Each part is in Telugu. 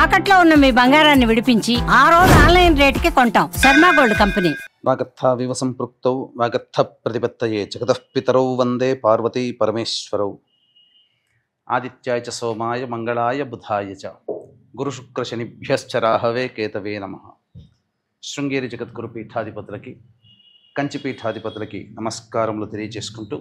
తాకట్లో ఉన్న మీ బంగారాన్ని విడిపించి ఆ రోజు ఆన్లైన్ రేటుకి కొంటాం. Sharma gold company. వాగర్థావివ సంపృక్తౌ వాగర్థ ప్రతిపత్తయే జగతః పితరౌ వందే పార్వతీ పరమేశ్వరౌ. ఆదిత్యాయ చ సోమాయ మంగళాయ బుధాయ చ గురుశుక్రశనిభ్యశ్చ రాహవే కేతవే నమః. శృంగేరి జగద్గురు పీఠాధిపతులకి, కంచి పీఠాధిపతులకి నమస్కారములు తెలియజేసుకుంటూ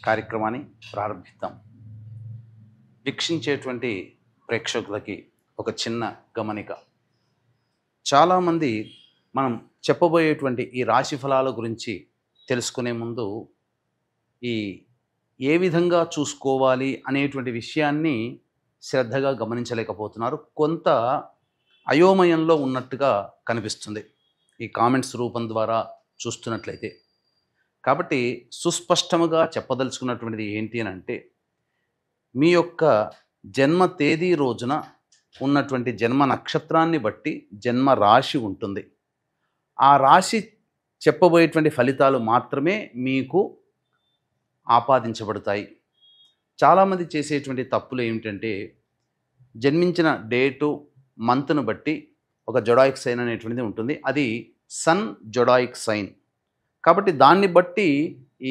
కార్యక్రమాన్ని ప్రారంభిద్దాం. వీక్షించేటువంటి ప్రేక్షకులకి ఒక చిన్న గమనిక. చాలామంది మనం చెప్పబోయేటువంటి ఈ రాశి ఫలాల గురించి తెలుసుకునే ముందు ఏ విధంగా చూసుకోవాలి అనేటువంటి విషయాన్ని శ్రద్ధగా గమనించలేకపోతున్నారు. కొంత అయోమయంలో ఉన్నట్టుగా కనిపిస్తుంది ఈ కామెంట్స్ రూపం ద్వారా చూస్తున్నట్లయితే. కాబట్టి సుస్పష్టముగా చెప్పదలుచుకున్నటువంటిది ఏంటి అని అంటే, మీ యొక్క జన్మ తేదీ రోజున ఉన్నటువంటి జన్మ నక్షత్రాన్ని బట్టి జన్మ రాశి ఉంటుంది. ఆ రాశి చెప్పబోయేటువంటి ఫలితాలు మాత్రమే మీకు ఆపాదించబడతాయి. చాలామంది చేసేటువంటి తప్పులు ఏమిటంటే, జన్మించిన డేటు మంత్ను బట్టి ఒక జొడాయిక్ సైన్ అనేటువంటిది ఉంటుంది. అది సన్ జొడాయిక్ సైన్. కాబట్టి దాన్ని బట్టి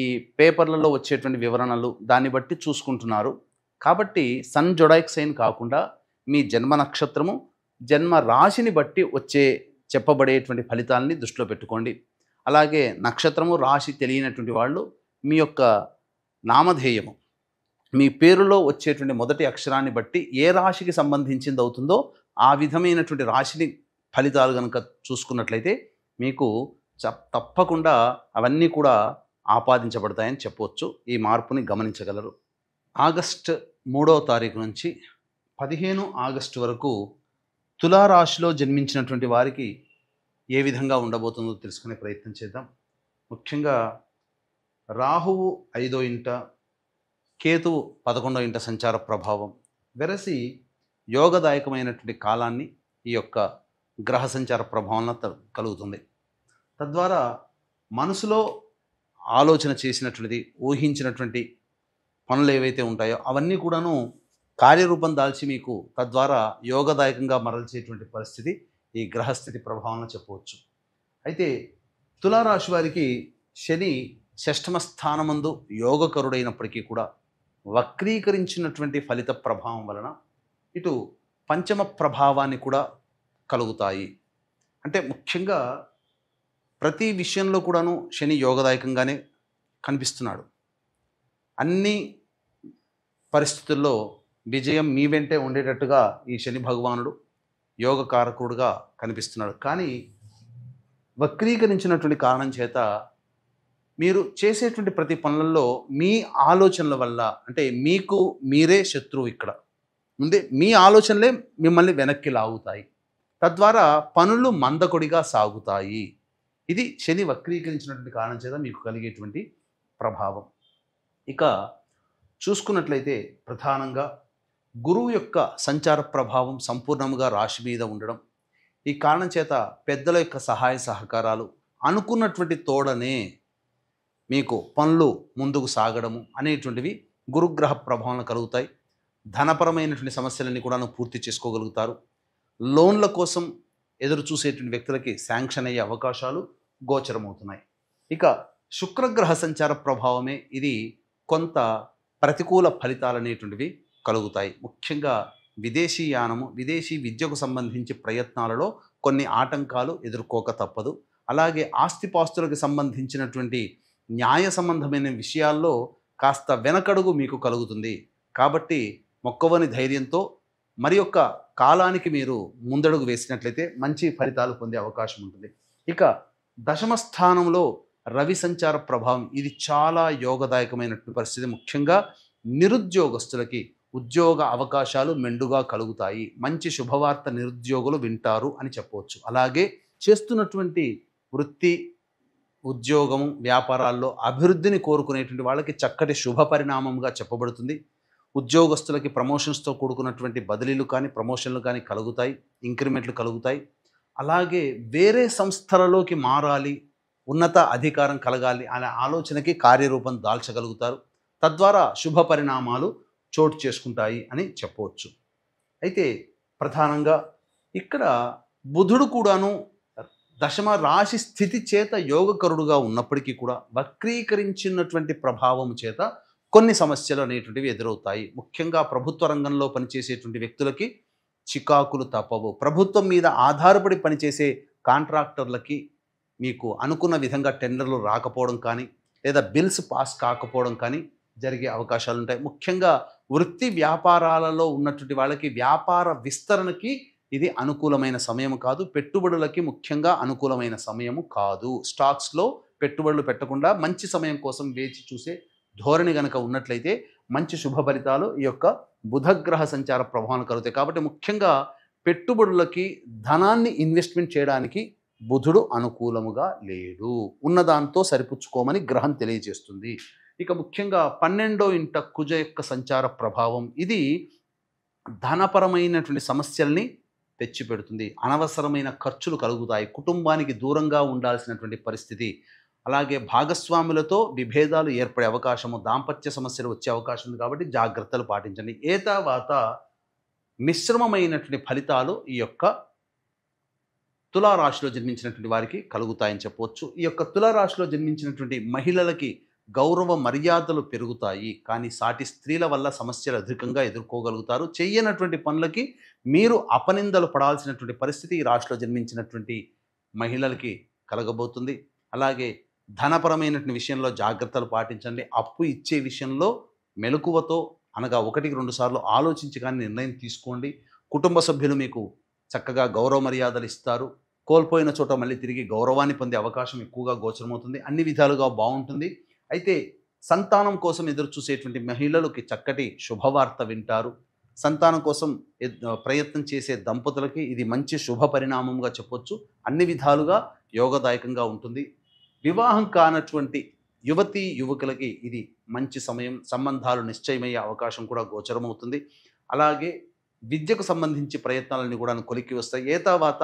ఈ పేపర్లలో వచ్చేటువంటి వివరణలు దాన్ని బట్టి చూసుకుంటున్నారు. కాబట్టి సన్ జొడాయిక్ సైన్ కాకుండా మీ జన్మ నక్షత్రము, జన్మ రాశిని బట్టి వచ్చే చెప్పబడేటువంటి ఫలితాలని దృష్టిలో పెట్టుకోండి. అలాగే నక్షత్రము రాశి తెలియనటువంటి వాళ్ళు మీ యొక్క నామధేయము, మీ పేరులో వచ్చేటువంటి మొదటి అక్షరాన్ని బట్టి ఏ రాశికి సంబంధించింది అవుతుందో ఆ విధమైనటువంటి రాశిని ఫలితాలు కనుక చూసుకున్నట్లయితే మీకు తప్పకుండా అవన్నీ కూడా ఆపాదించబడతాయని చెప్పవచ్చు. ఈ మార్పుని గమనించగలరు. ఆగస్టు 3వ తారీఖు నుంచి 15 ఆగస్టు వరకు తులారాశిలో జన్మించినటువంటి వారికి ఏ విధంగా ఉండబోతుందో తెలుసుకునే ప్రయత్నం చేద్దాం. ముఖ్యంగా రాహువు 5వ ఇంట, కేతువు 11వ ఇంట సంచార ప్రభావం వెరసి యోగదాయకమైనటువంటి కాలాన్ని ఈ యొక్క గ్రహ సంచార ప్రభావంలో కలుగుతుంది. తద్వారా మనసులో ఆలోచన చేసినటువంటిది, ఊహించినటువంటి పనులు ఏవైతే ఉంటాయో అవన్నీ కూడాను కార్యరూపం దాల్చి మీకు తద్వారా యోగదాయకంగా మరల్చేటువంటి పరిస్థితి ఈ గ్రహస్థితి ప్రభావంలో చెప్పవచ్చు. అయితే తులారాశి వారికి శని షష్ఠమ స్థానమందు యోగకరుడైనప్పటికీ కూడా వక్రీకరించినటువంటి ఫలిత ప్రభావం వలన ఇటు పంచమ ప్రభావాన్ని కూడా కలుగుతాయి. అంటే ముఖ్యంగా ప్రతి విషయంలో కూడాను శని యోగదాయకంగానే కనిపిస్తున్నాడు. అన్ని పరిస్థితుల్లో విజయం మీ వెంటే ఉండేటట్టుగా ఈ శని భగవానుడు యోగకారకుడుగా కనిపిస్తున్నాడు. కానీ వక్రీకరించినటువంటి కారణం చేత మీరు చేసేటువంటి ప్రతి పనులలో మీ ఆలోచనల వల్ల, అంటే మీకు మీరే శత్రువు. ఇక్కడ ముందే మీ ఆలోచనలే మిమ్మల్ని వెనక్కి లాగుతాయి. తద్వారా పనులు మందకొడిగా సాగుతాయి. ఇది శని వక్రీకరించినటువంటి కారణం చేత మీకు కలిగేటువంటి ప్రభావం. ఇక చూసుకున్నట్లయితే ప్రధానంగా గురువు యొక్క సంచార ప్రభావం సంపూర్ణంగా రాశి మీద ఉండడం, ఈ కారణం చేత పెద్దల యొక్క సహాయ సహకారాలు, అనుకున్నటువంటి తోడనే మీకు పనులు ముందుకు సాగడము అనేటువంటివి గురుగ్రహ ప్రభావం కలుగుతాయి. ధనపరమైనటువంటి సమస్యలన్నీ కూడా పూర్తి చేసుకోగలుగుతారు. లోన్ల కోసం ఎదురు చూసేటువంటి వ్యక్తులకి శాంక్షన్ అయ్యే అవకాశాలు గోచరమవుతున్నాయి. ఇక శుక్రగ్రహ సంచార ప్రభావమే ఇది కొంత ప్రతికూల ఫలితాలు అనేటువంటివి కలుగుతాయి. ముఖ్యంగా విదేశీ యానము, విదేశీ విద్యకు సంబంధించి ప్రయత్నాలలో కొన్ని ఆటంకాలు ఎదుర్కోక తప్పదు. అలాగే ఆస్తిపాస్తులకు సంబంధించినటువంటి న్యాయ సంబంధమైన విషయాల్లో కాస్త వెనకడుగు మీకు కలుగుతుంది. కాబట్టి మొక్కవని ధైర్యంతో మరి యొక్క కాలానికి మీరు ముందడుగు వేసినట్లయితే మంచి ఫలితాలు పొందే అవకాశం ఉంటుంది. ఇక దశమ స్థానంలో రవి సంచార ప్రభావం ఇది చాలా యోగదాయకమైనటువంటి పరిస్థితి. ముఖ్యంగా నిరుద్యోగస్తులకి ఉద్యోగ అవకాశాలు మెండుగా కలుగుతాయి. మంచి శుభవార్త నిరుద్యోగులు వింటారు అని చెప్పవచ్చు. అలాగే చేస్తున్నటువంటి వృత్తి, ఉద్యోగము, వ్యాపారాల్లో అభివృద్ధిని కోరుకునేటువంటి వాళ్ళకి చక్కటి శుభ పరిణామంగా చెప్పబడుతుంది. ఉద్యోగస్తులకి ప్రమోషన్స్తో కూడుకున్నటువంటి బదిలీలు కానీ, ప్రమోషన్లు కానీ కలుగుతాయి, ఇంక్రిమెంట్లు కలుగుతాయి. అలాగే వేరే సంస్థలలోకి మారాలి, ఉన్నత అధికారం కలగాలి అనే ఆలోచనకి కార్యరూపం దాల్చగలుగుతారు. తద్వారా శుభ పరిణామాలు చోటు చేసుకుంటాయి అని చెప్పవచ్చు. అయితే ప్రధానంగా ఇక్కడ బుధుడు కూడాను దశమ రాశి స్థితి చేత యోగకరుడుగా ఉన్నప్పటికీ కూడా వక్రీకరించినటువంటి ప్రభావం చేత కొన్ని సమస్యలు అనేటువంటివి ఎదురవుతాయి. ముఖ్యంగా ప్రభుత్వ రంగంలో పనిచేసేటువంటి వ్యక్తులకి చికాకులు తప్పవు. ప్రభుత్వం మీద ఆధారపడి పనిచేసే కాంట్రాక్టర్లకి మీకు అనుకున్న విధంగా టెండర్లు రాకపోవడం కానీ లేదా బిల్స్ పాస్ కాకపోవడం కానీ జరిగే అవకాశాలు ఉంటాయి. ముఖ్యంగా వృత్తి వ్యాపారాలలో ఉన్నటువంటి వాళ్ళకి వ్యాపార విస్తరణకి ఇది అనుకూలమైన సమయం కాదు. పెట్టుబడులకి ముఖ్యంగా అనుకూలమైన సమయము కాదు. స్టాక్స్లో పెట్టుబడులు పెట్టకుండా మంచి సమయం కోసం వేచి చూసే ధోరణి గనక ఉన్నట్లయితే మంచి శుభ ఫలితాలు ఈ యొక్క బుధగ్రహ సంచార ప్రభావం కలుగుతాయి. కాబట్టి ముఖ్యంగా పెట్టుబడులకి ధనాన్ని ఇన్వెస్ట్మెంట్ చేయడానికి బుధుడు అనుకూలముగా లేడు. ఉన్నదాంతో సరిపుచ్చుకోమని గ్రహం తెలియజేస్తుంది. ఇక ముఖ్యంగా 12వ ఇంట కుజ యొక్క సంచార ప్రభావం ఇది ధనపరమైనటువంటి సమస్యల్ని తెచ్చిపెడుతుంది. అనవసరమైన ఖర్చులు కలుగుతాయి. కుటుంబానికి దూరంగా ఉండాల్సినటువంటి పరిస్థితి, అలాగే భాగస్వాములతో విభేదాలు ఏర్పడే అవకాశము, దాంపత్య సమస్యలు వచ్చే అవకాశం ఉంది. కాబట్టి జాగ్రత్తలు పాటించండి. ఏతావాత మిశ్రమమైనటువంటి ఫలితాలు ఈ యొక్క తులారాశిలో జన్మించినటువంటి వారికి కలుగుతాయని చెప్పవచ్చు. ఈ యొక్క తులారాశిలో జన్మించినటువంటి మహిళలకి గౌరవ మర్యాదలు పెరుగుతాయి. కానీ సాటి స్త్రీల వల్ల సమస్యలు అధికంగా ఎదుర్కోగలుగుతారు. చెయ్యనటువంటి పనులకి మీరు అపనిందలు పడాల్సినటువంటి పరిస్థితి ఈ రాశిలో జన్మించినటువంటి మహిళలకి కలగబోతుంది. అలాగే ధనపరమైనటువంటి విషయంలో జాగ్రత్తలు పాటించండి. అప్పు ఇచ్చే విషయంలో మెలకువతో అనగా 1-2 సార్లు ఆలోచించి కానీ నిర్ణయం తీసుకోండి. కుటుంబ సభ్యులు మీకు చక్కగా గౌరవ మర్యాదలు ఇస్తారు. కోల్పోయిన చోట మళ్ళీ తిరిగి గౌరవాన్ని పొందే అవకాశం ఎక్కువగా గోచరమవుతుంది. అన్ని విధాలుగా బాగుంటుంది. అయితే సంతానం కోసం ఎదురు చూసేటువంటి మహిళలకి చక్కటి శుభవార్త వింటారు. సంతానం కోసం ప్రయత్నం చేసే దంపతులకి ఇది మంచి శుభ పరిణామంగా చెప్పొచ్చు. అన్ని విధాలుగా యోగదాయకంగా ఉంటుంది. వివాహం కానటువంటి యువతీ యువకులకి ఇది మంచి సమయం. సంబంధాలు నిశ్చయమయ్యే అవకాశం కూడా గోచరమవుతుంది. అలాగే విద్యకు సంబంధించి ప్రయత్నాలన్నీ కూడా కొలిక్కి వస్తాయి. ఏతావాత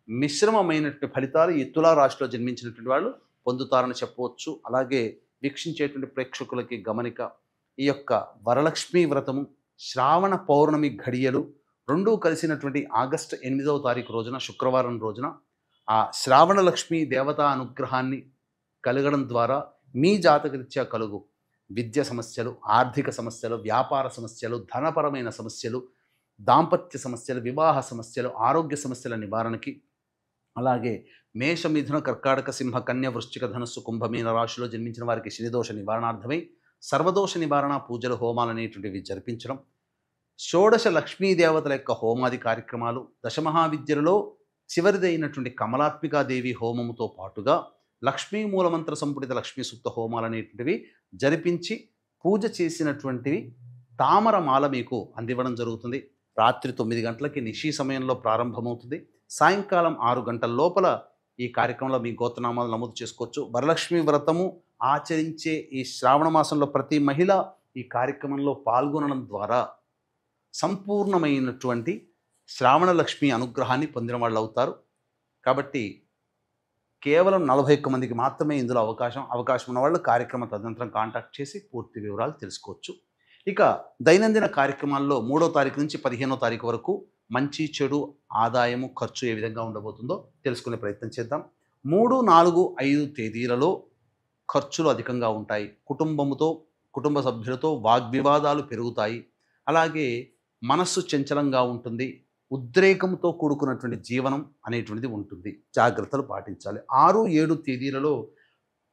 మిశ్రమమైనటువంటి ఫలితాలు ఈ తులారాశిలో జన్మించినటువంటి వాళ్ళు పొందుతారని చెప్పవచ్చు. అలాగే వీక్షించేటువంటి ప్రేక్షకులకి గమనిక, ఈ యొక్క వరలక్ష్మీ వ్రతము శ్రావణ పౌర్ణమి ఘడియలు రెండూ కలిసినటువంటి ఆగస్టు 8వ తారీఖు రోజున శుక్రవారం రోజున ఆ శ్రావణ లక్ష్మీ దేవతా అనుగ్రహాన్ని కలగడం ద్వారా మీ జాతకరీత్యా కలుగు విద్య సమస్యలు, ఆర్థిక సమస్యలు, వ్యాపార సమస్యలు, ధనపరమైన సమస్యలు, దాంపత్య సమస్యలు, వివాహ సమస్యలు, ఆరోగ్య సమస్యల నివారణకి, అలాగే మేష, మిథున, కర్కాటక, సింహ, కన్య, వృశ్చిక, ధనుస్సు, కుంభమీన రాశిలో జన్మించిన వారికి శనిదోష నివారణార్థమై సర్వదోష నివారణ పూజలు, హోమాలు అనేటువంటివి జరిపించడం, షోడశ లక్ష్మీదేవతల యొక్క హోమాది కార్యక్రమాలు, దశమహావిద్యలలో చివరిదైనటువంటి కమలాత్మికాదేవి హోమముతో పాటుగా లక్ష్మీ మూలమంత్ర సంపుటిత లక్ష్మీ సూక్త హోమాలు అనేటువంటివి జరిపించి పూజ చేసినటువంటివి తామరమాల మీకు అందివ్వడం జరుగుతుంది. రాత్రి 9 గంటలకి నిశీ సమయంలో ప్రారంభమవుతుంది. సాయంకాలం 6 గంటల లోపల ఈ కార్యక్రమంలో మీ గోత్రనామాలు నమోదు చేసుకోవచ్చు. వరలక్ష్మి వ్రతము ఆచరించే ఈ శ్రావణ మాసంలో ప్రతి మహిళ ఈ కార్యక్రమంలో పాల్గొనడం ద్వారా సంపూర్ణమైనటువంటి శ్రావణ లక్ష్మి అనుగ్రహాన్ని పొందిన వాళ్ళు అవుతారు. కాబట్టి కేవలం 41 మందికి మాత్రమే ఇందులో అవకాశం ఉన్న వాళ్ళు కార్యక్రమం తదనంతరం కాంటాక్ట్ చేసి పూర్తి వివరాలు తెలుసుకోవచ్చు. ఇక దైనందిన కార్యక్రమాల్లో 3వ తారీఖు నుంచి 15వ తారీఖు వరకు మంచి, చెడు, ఆదాయము, ఖర్చు ఏ విధంగా ఉండబోతుందో తెలుసుకునే ప్రయత్నం చేద్దాం. 3, 4, 5 తేదీలలో ఖర్చులు అధికంగా ఉంటాయి. కుటుంబ సభ్యులతో వాగ్వివాదాలు పెరుగుతాయి. అలాగే మనస్సు చంచలంగా ఉంటుంది. ఉద్రేకంతో కూడుకున్నటువంటి జీవనం అనేటువంటిది ఉంటుంది. జాగ్రత్తలు పాటించాలి. 6, 7 తేదీలలో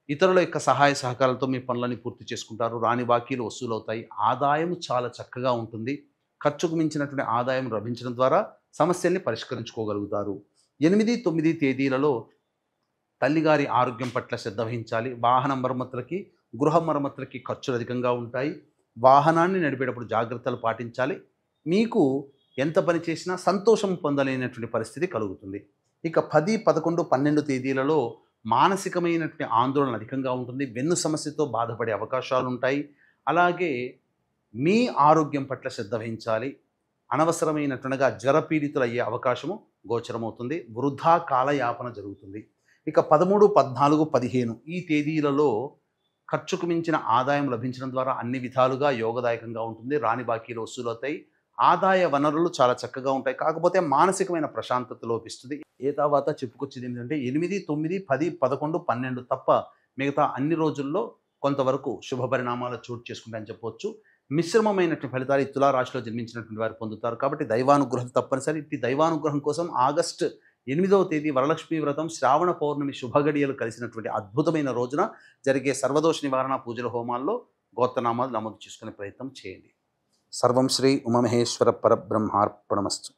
ఇతరుల యొక్క సహాయ సహకారాలతో మీ పనులని పూర్తి చేసుకుంటారు. రాని బాకీలు వసూలవుతాయి. ఆదాయం చాలా చక్కగా ఉంటుంది. ఖర్చుకు మించినటువంటి ఆదాయం లభించడం ద్వారా సమస్యల్ని పరిష్కరించుకోగలుగుతారు. 8, 9 తేదీలలో తల్లిగారి ఆరోగ్యం పట్ల శ్రద్ధ వహించాలి. వాహన మరమ్మతులకి, గృహ మరమ్మతులకి ఖర్చులు అధికంగా ఉంటాయి. వాహనాన్ని నడిపేటప్పుడు జాగ్రత్తలు పాటించాలి. మీకు ఎంత పని చేసినా సంతోషం పొందలేనటువంటి పరిస్థితి కలుగుతుంది. ఇక 10, 11, 12 తేదీలలో మానసికమైనటువంటి ఆందోళన అధికంగా ఉంటుంది. వెన్ను సమస్యతో బాధపడే అవకాశాలు ఉంటాయి. అలాగే మీ ఆరోగ్యం పట్ల శ్రద్ధ వహించాలి. అనవసరమైనట్టుగా జ్వరపీడితులు అయ్యే అవకాశము గోచరమవుతుంది. వృధా కాలయాపన జరుగుతుంది. ఇక 13, 14, 15 ఈ తేదీలలో ఖర్చుకు మించిన ఆదాయం లభించడం ద్వారా అన్ని విధాలుగా యోగదాయకంగా ఉంటుంది. రాని బాకీలు వసూలవుతాయి. ఆదాయ వనరులు చాలా చక్కగా ఉంటాయి. కాకపోతే మానసికమైన ప్రశాంతత లోపిస్తుంది. ఏ తర్వాత చెప్పుకొచ్చేది ఏంటంటే 8, 9, 10, 11, 12 తప్ప మిగతా అన్ని రోజుల్లో కొంతవరకు శుభ పరిణామాలు చోటు చేసుకుంటాయని చెప్పవచ్చు. మిశ్రమమైనటువంటి ఫలితాలు ఈ తులారాశిలో జన్మించినటువంటి వారు పొందుతారు. కాబట్టి దైవానుగ్రహం తప్పనిసరి. ఈ దైవానుగ్రహం కోసం ఆగస్టు 8వ తేదీ వరలక్ష్మి వ్రతం, శ్రావణ పౌర్ణమి శుభగడియలు కలిసినటువంటి అద్భుతమైన రోజున జరిగే సర్వదోష నివారణ పూజల హోమాల్లో గోత్రనామాలు నమోదు చేసుకునే ప్రయత్నం చేయండి. సర్వం శ్రీ ఉమామహేశ్వర పరబ్రహ్మార్పణమస్తు.